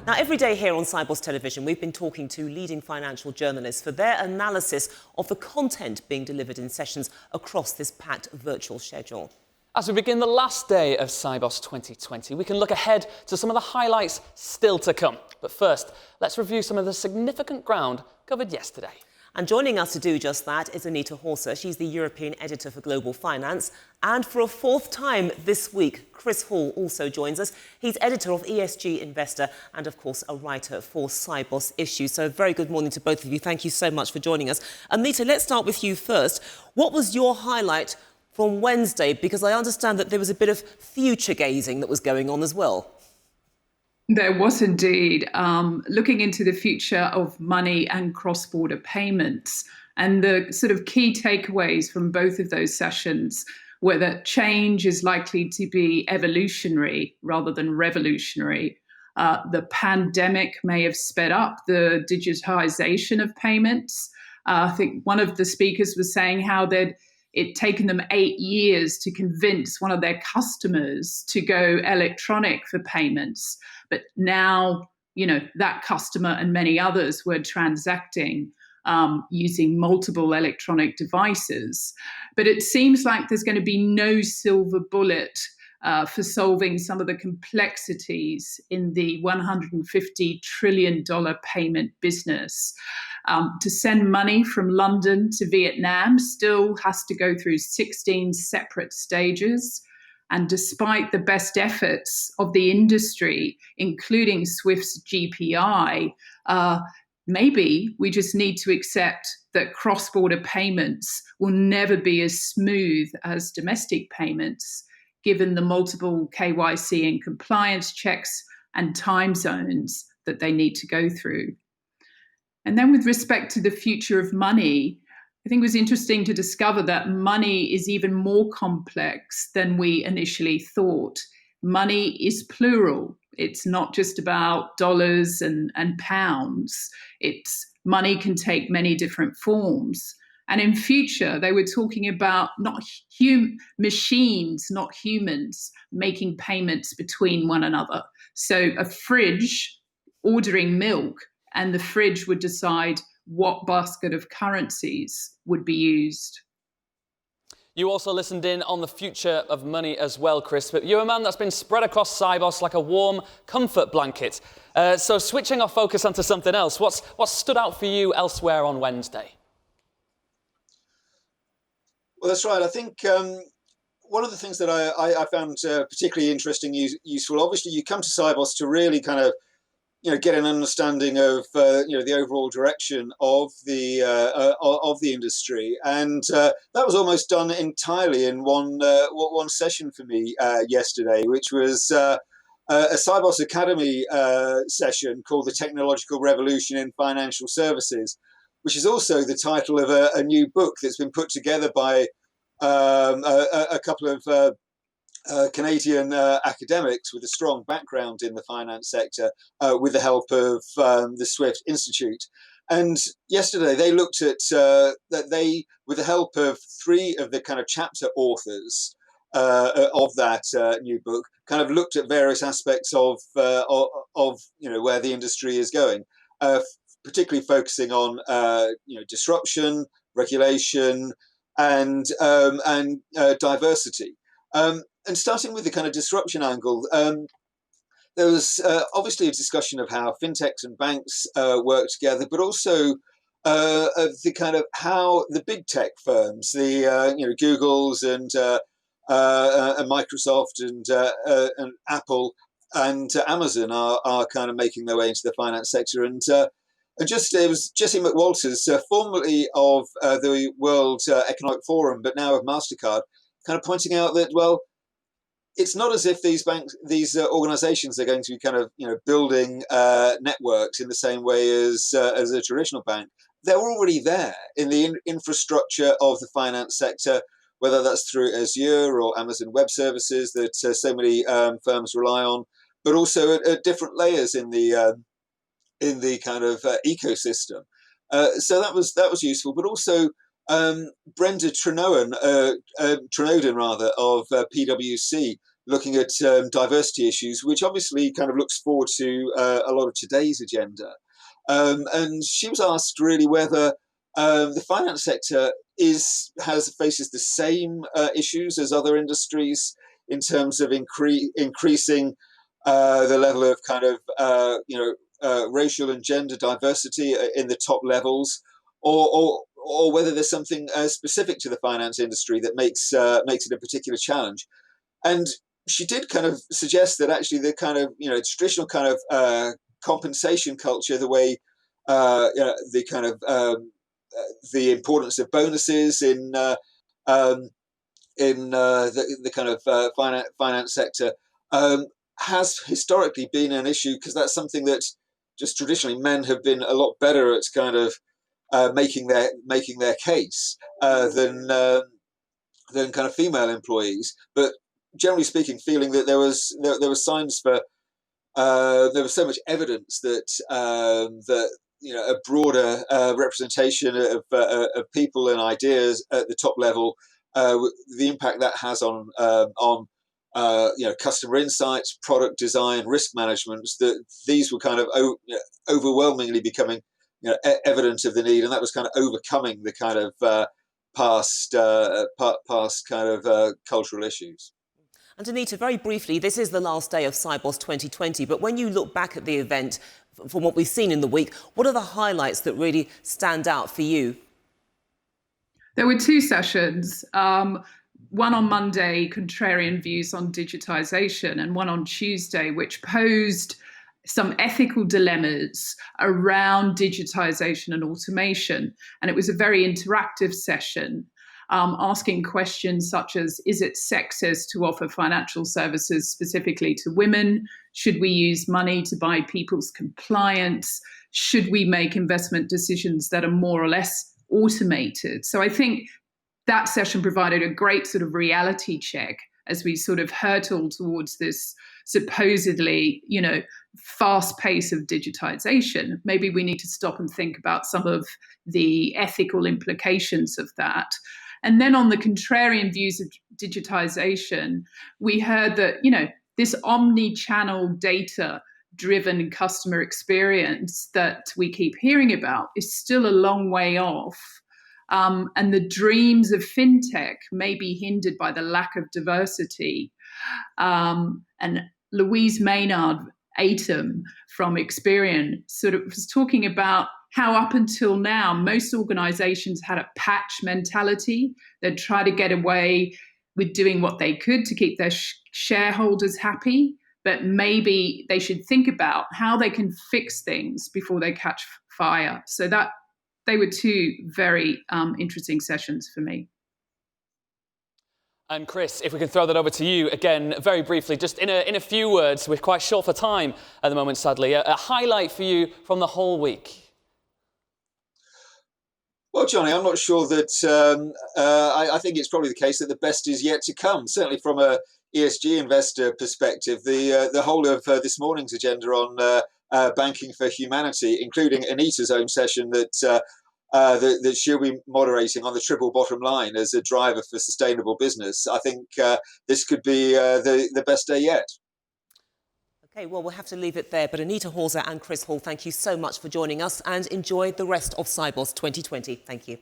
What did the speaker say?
Now, every day here on Sibos Television, we've been talking to leading financial journalists for their analysis of the content being delivered in sessions across this packed virtual schedule. As we begin the last day of Sibos 2020, we can look ahead to some of the highlights still to come. But first, let's review some of the significant ground covered yesterday. And joining us to do just that is Anita Hawser. She's the European editor for Global Finance. And for a fourth time this week, Chris Hall also joins us. He's editor of ESG Investor and, of course, a writer for Sibos Issues. So very good morning to both of you. Thank you so much for joining us. Anita, let's start with you first. What was your highlight from Wednesday? Because I understand that there was a bit of future gazing that was going on as well. There was indeed, looking into the future of money and cross-border payments. And the sort of key takeaways from both of those sessions were that change is likely to be evolutionary rather than revolutionary. The pandemic may have sped up the digitization of payments. I think one of the speakers was saying how it'd taken them 8 years to convince one of their customers to go electronic for payments. But now, that customer and many others were transacting using multiple electronic devices. But it seems like there's going to be no silver bullet for solving some of the complexities in the $150 trillion payment business. To send money from London to Vietnam still has to go through 16 separate stages. And despite the best efforts of the industry, including Swift's GPI, maybe we just need to accept that cross-border payments will never be as smooth as domestic payments, given the multiple KYC and compliance checks and time zones that they need to go through. And then with respect to the future of money, I think it was interesting to discover that money is even more complex than we initially thought. Money is plural. It's not just about dollars and pounds. Money can take many different forms. And in future, they were talking about not machines, not humans, making payments between one another. So a fridge ordering milk, and the fridge would decide what basket of currencies would be used. You also listened in on the future of money as well, Chris, but you're a man that's been spread across Sibos like a warm comfort blanket. So switching our focus onto something else, what stood out for you elsewhere on Wednesday? Well, that's right. I think one of the things that I found particularly interesting, useful, obviously you come to Sibos to really kind of get an understanding of the overall direction of the industry, and that was almost done entirely in one session for me yesterday, which was a Sibos Academy session called "The Technological Revolution in Financial Services," which is also the title of a new book that's been put together by a couple of Canadian academics with a strong background in the finance sector, with the help of the Swift Institute. And yesterday they looked at that they, with the help of 3 of the kind of chapter authors of that new book, kind of looked at various aspects of where the industry is going, particularly focusing on disruption, regulation, and diversity. And starting with the kind of disruption angle, there was obviously a discussion of how fintechs and banks work together, but also of the kind of how the big tech firms, the Googles and Microsoft and Apple and Amazon are kind of making their way into the finance sector. And it was Jesse McWalters, formerly of the World Economic Forum, but now of MasterCard, kind of pointing out that, well, it's not as if these organizations are going to be kind of building networks in the same way as a traditional bank. They're already there in the infrastructure of the finance sector, whether that's through Azure or Amazon Web Services that so many firms rely on, but also at different layers in the kind of ecosystem. So that was useful, but also Brenda Trenoden of PwC looking at diversity issues, which obviously kind of looks forward to a lot of today's agenda. And she was asked really whether the finance sector faces the same issues as other industries in terms of increasing the level of kind of racial and gender diversity in the top levels, or whether there's something specific to the finance industry that makes it a particular challenge. And she did kind of suggest that actually the kind of traditional kind of compensation culture, the way the kind of the importance of bonuses in the kind of finance sector has historically been an issue, because that's something that just traditionally men have been a lot better at kind of making their case than kind of female employees. But generally speaking, feeling that there was signs for there was so much evidence that a broader representation of people and ideas at the top level, the impact that has on customer insights, product design, risk management, that these were kind of overwhelmingly becoming evident of the need, and that was kind of overcoming the kind of past kind of cultural issues. And Anita, very briefly, this is the last day of Sibos 2020, but when you look back at the event, from what we've seen in the week, what are the highlights that really stand out for you? There were two sessions. One on Monday, contrarian views on digitization, and one on Tuesday, which posed some ethical dilemmas around digitization and automation. And it was a very interactive session, asking questions such as, is it sexist to offer financial services specifically to women? Should we use money to buy people's compliance? Should we make investment decisions that are more or less automated? So I think that session provided a great sort of reality check as we sort of hurtle towards this supposedly, fast pace of digitization. Maybe we need to stop and think about some of the ethical implications of that. And then on the contrarian views of digitization, we heard that, this omni-channel data driven customer experience that we keep hearing about is still a long way off. And the dreams of fintech may be hindered by the lack of diversity. And Louise Maynard Atom from Experian sort of was talking about how up until now, most organizations had a patch mentality. They'd try to get away with doing what they could to keep their shareholders happy, but maybe they should think about how they can fix things before they catch fire. So that they were two very interesting sessions for me. And Chris, if we can throw that over to you again, very briefly, just in a few words, we're quite short for time at the moment, sadly, a highlight for you from the whole week. Well, Johnny, I'm not sure that I think it's probably the case that the best is yet to come. Certainly from a ESG investor perspective, the whole of this morning's agenda on banking for humanity, including Anita's own session that she'll be moderating on the triple bottom line as a driver for sustainable business. I think this could be the best day yet. Okay, well, we'll have to leave it there. But Anita Hawser and Chris Hall, thank you so much for joining us, and enjoy the rest of Sibos 2020. Thank you.